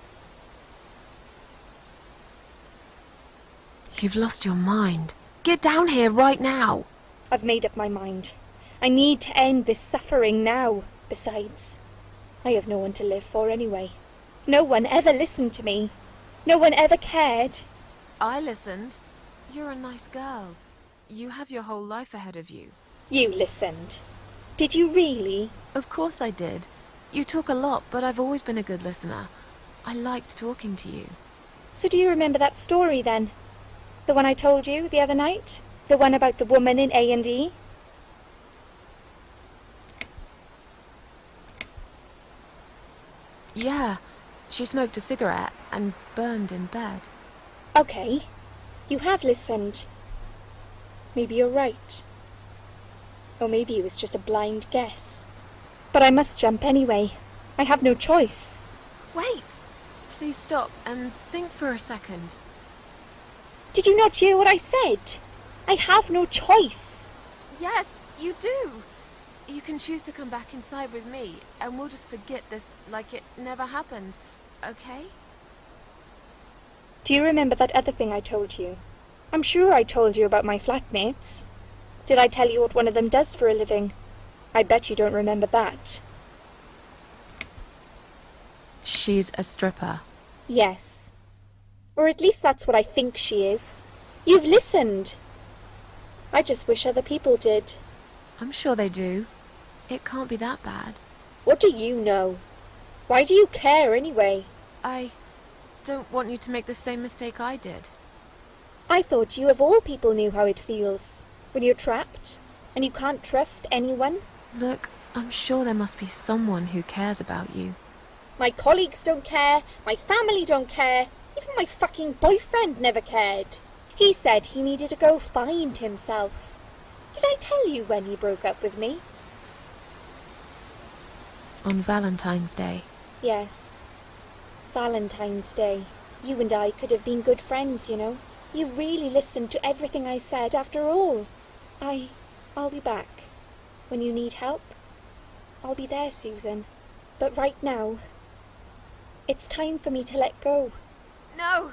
You've lost your mind. Get down here right now. I've made up my mind. I need to end this suffering now. Besides, I have no one to live for anyway. No one ever listened to me. No one ever cared. I listened. You're a nice girl. You have your whole life ahead of you. You listened. Did you really? Of course I did. You talk a lot, but I've always been a good listener. I liked talking to you. So do you remember that story then? The one I told you the other night? The one about the woman in A&E? Yeah, she smoked a cigarette and burned in bed. Okay, you have listened. Maybe you're right. Or maybe it was just a blind guess. But I must jump anyway. I have no choice. Wait! Please stop and think for a second. Did you not hear what I said? I have no choice. Yes, you do! You can choose to come back inside with me, and we'll just forget this like it never happened, okay? Do you remember that other thing I told you? I'm sure I told you about my flatmates. Did I tell you what one of them does for a living? I bet you don't remember that. She's a stripper. Yes. Or at least that's what I think she is. You've listened. I just wish other people did. I'm sure they do. It can't be that bad. What do you know? Why do you care anyway? I don't want you to make the same mistake I did. I thought you of all people knew how it feels. When you're trapped, and you can't trust anyone. Look, I'm sure there must be someone who cares about you. My colleagues don't care, my family don't care, even my fucking boyfriend never cared. He said he needed to go find himself. Did I tell you when he broke up with me? On Valentine's Day. Yes. Valentine's Day. You and I could have been good friends, you know. You really listened to everything I said after all. I'll be back. When you need help, I'll be there, Susan. But right now, it's time for me to let go. No!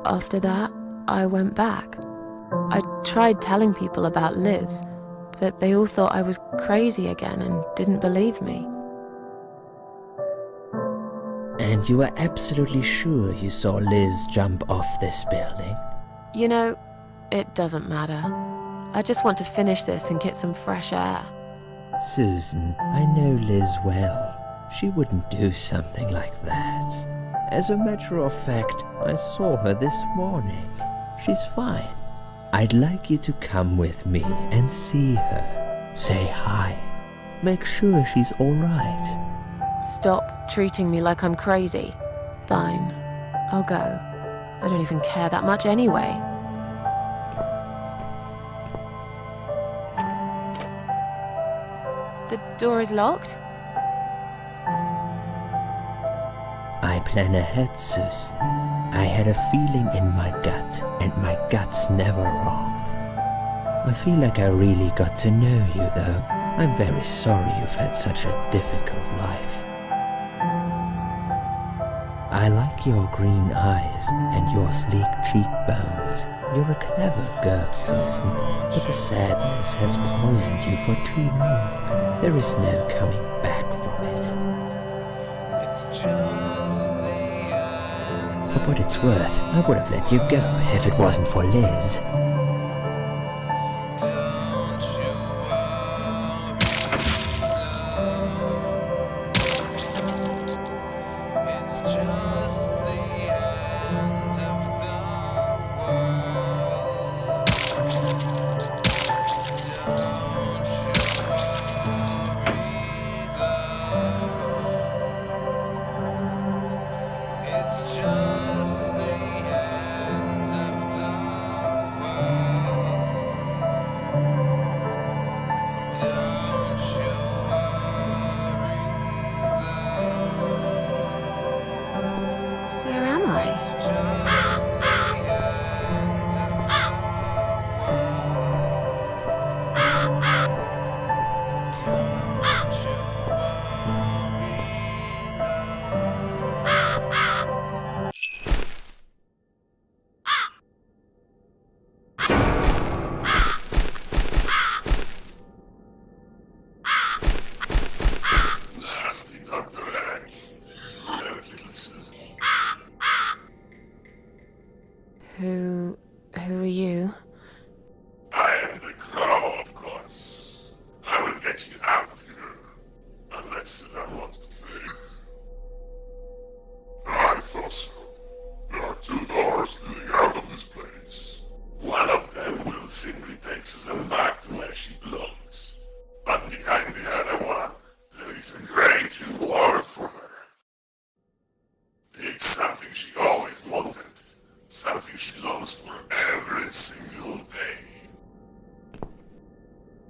After that, I went back. I tried telling people about Liz, but they all thought I was crazy again and didn't believe me. And you were absolutely sure you saw Liz jump off this building? You know, it doesn't matter. I just want to finish this and get some fresh air. Susan, I know Liz well. She wouldn't do something like that. As a matter of fact, I saw her this morning. She's fine. I'd like you to come with me and see her. Say hi. Make sure she's all right. Stop treating me like I'm crazy. Fine, I'll go. I don't even care that much anyway. The door is locked? I plan ahead, Susan. I had a feeling in my gut, and my gut's never wrong. I feel like I really got to know you, though. I'm very sorry you've had such a difficult life. I like your green eyes and your sleek cheekbones. You're a clever girl, Susan, but the sadness has poisoned you for too long. There is no coming back from it. For what it's worth, I would have let you go if it wasn't for Liz. Where am I? Nasty Dr. X. Little Susan. Who are you? I am the Crow, of course. I will get you out of here. Unless Susan wants to stay. I thought so. There are 2 doors leading out of this place. One of them will simply take Susan back to where she belongs. But behind the other one, there is a great reward for her. It's something she always wanted. Something she longs for every single day.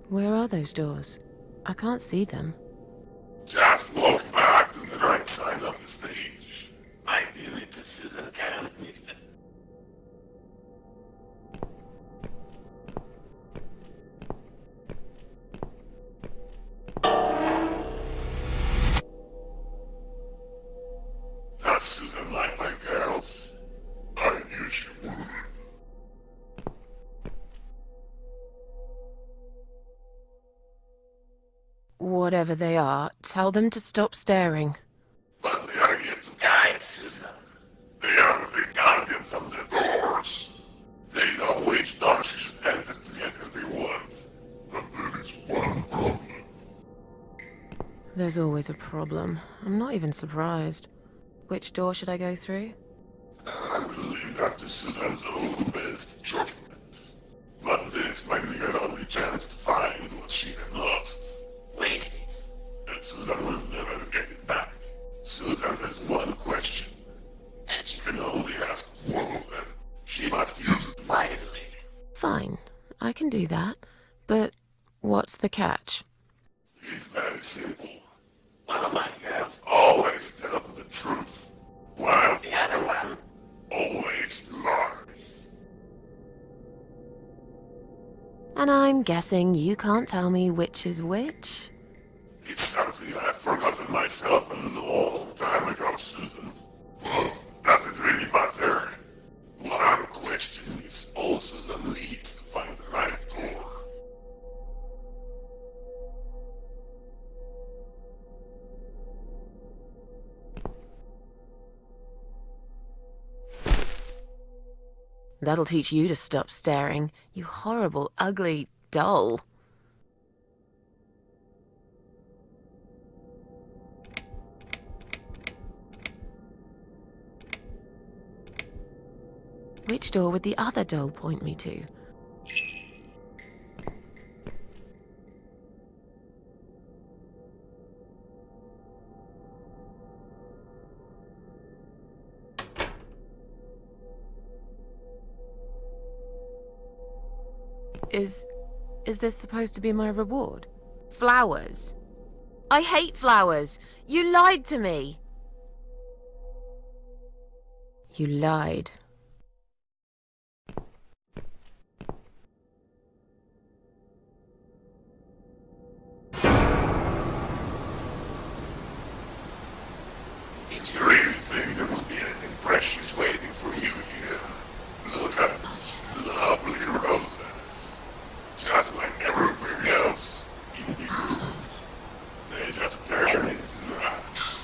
Where are those doors? I can't see them. Just walk back to the right side of the stage. Ideally, the Susan can't miss them. Does Susan like my girls? I knew she would. Whatever they are, tell them to stop staring. But they are here to guide Susan. They are the guardians of the doors. They know which door she should enter to get her rewards. But there is one problem. There's always a problem. I'm not even surprised. Which door should I go through? I will leave that to Susan's own best judgment. But this might be her only chance to find what she had lost. Waste it. And Susan will never get it back. Susan has one question. And she can only ask one of them. She must use it wisely. Fine, I can do that. But what's the catch? It's very simple. One of my girls always tells the truth, while the other one always lies. And I'm guessing you can't tell me which is which? It's something I've forgotten myself a long time ago, Susan. But does it really matter? One question is That'll teach you to stop staring, you horrible, ugly doll. Which door would the other doll point me to? Is this supposed to be my reward? Flowers? I hate flowers! You lied to me! You lied. Did you really think there would be anything precious waiting for you here? Look at the lovely roses. Just like everything else in the room. They just turn into ash.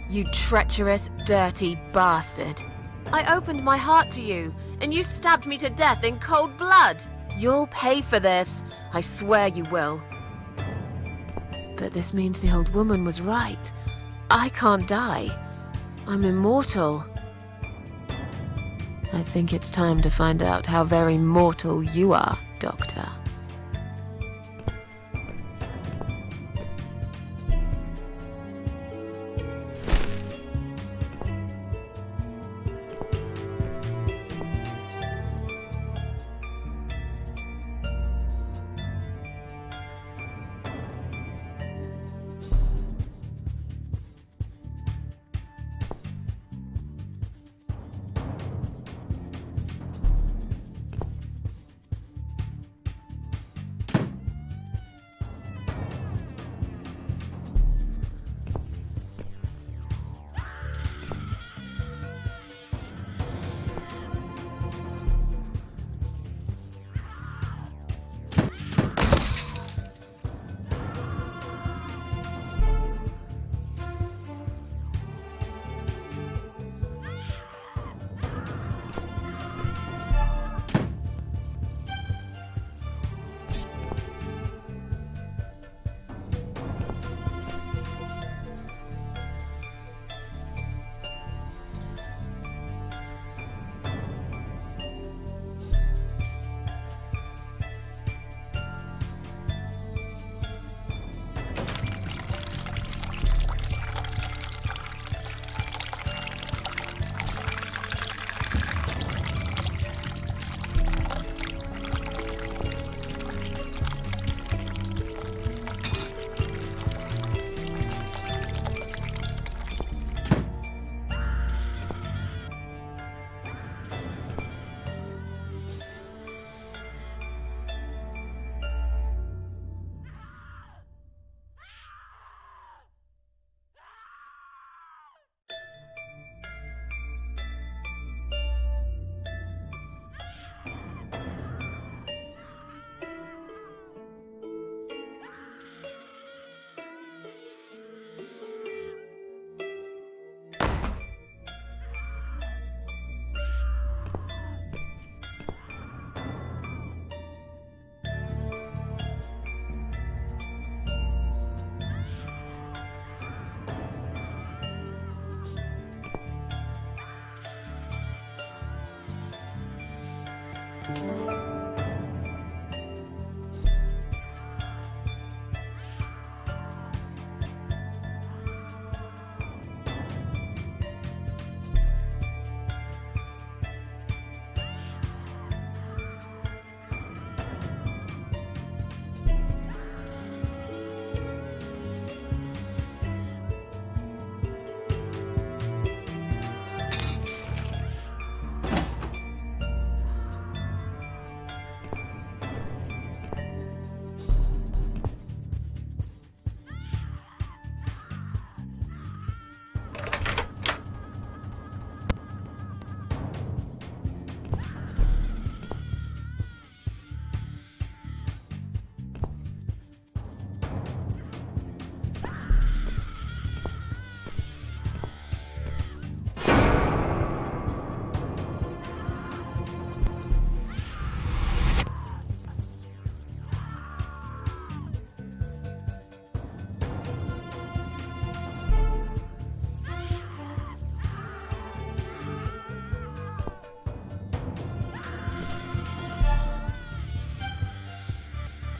You treacherous, dirty bastard. I opened my heart to you, and you stabbed me to death in cold blood. You'll pay for this. I swear you will. But this means the old woman was right. I can't die. I'm immortal. I think it's time to find out how very mortal you are, Doctor.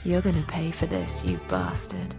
You're gonna pay for this, you bastard.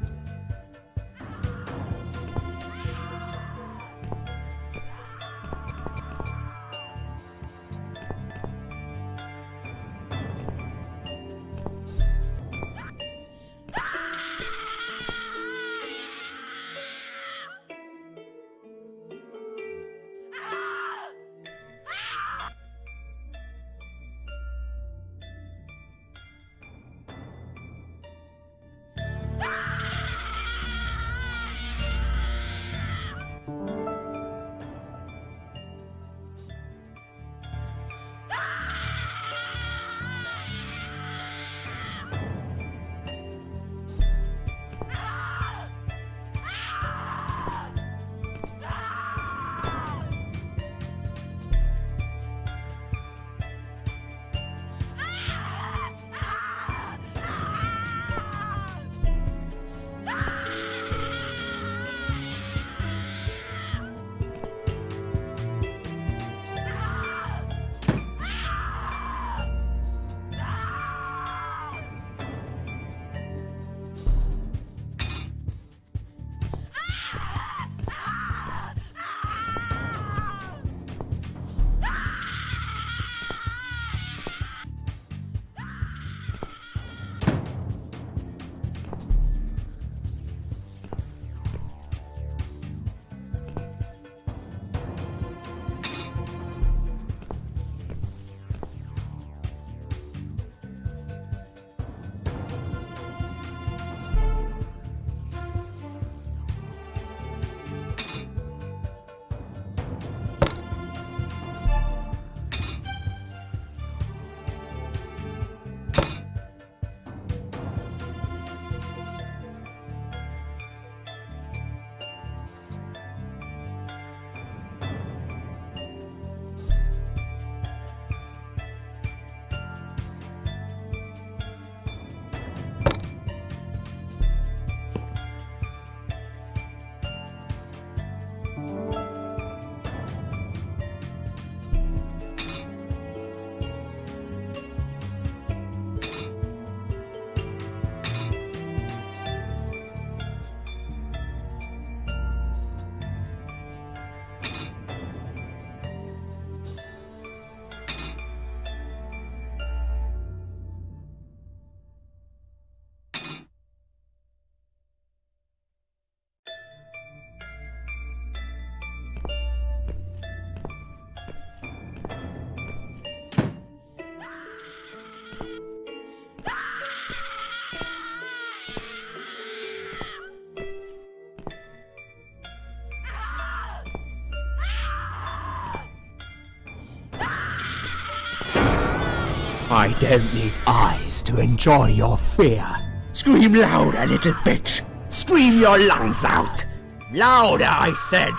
I don't need eyes to enjoy your fear. Scream louder, little bitch! Scream your lungs out! Louder, I said!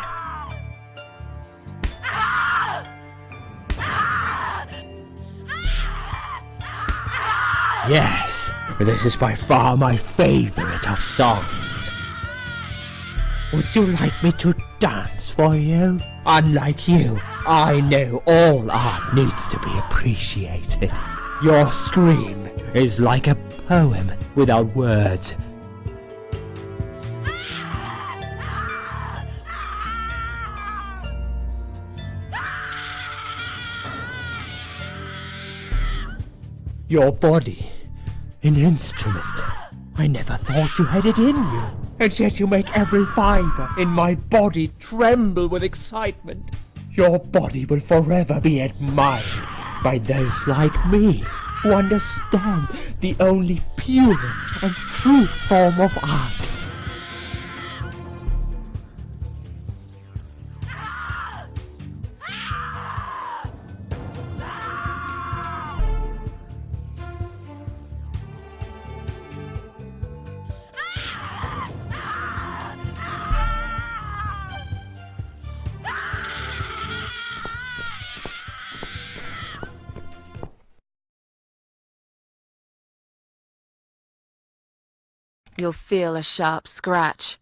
Yes, this is by far my favorite of songs. Would you like me to dance for you? Unlike you, I know all art needs to be appreciated. Your scream is like a poem without words. Your body, an instrument. I never thought you had it in you. And yet you make every fiber in my body tremble with excitement. Your body will forever be admired by those like me who understand the only pure and true form of art. You'll feel a sharp scratch.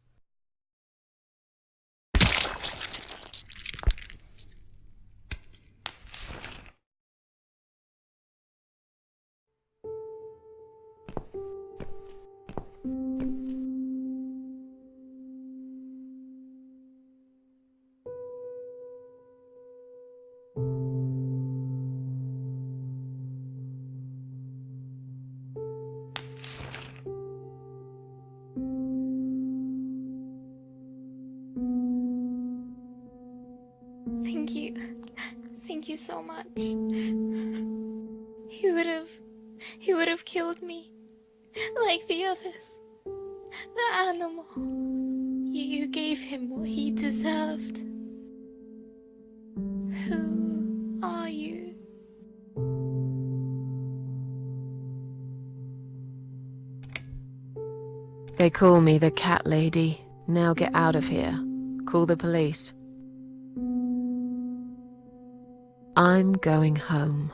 Thank you so much. He would have killed me, like the others. The animal. You gave him what he deserved. Who are you? They call me the cat lady. Now get out of here. Call the police. I'm going home.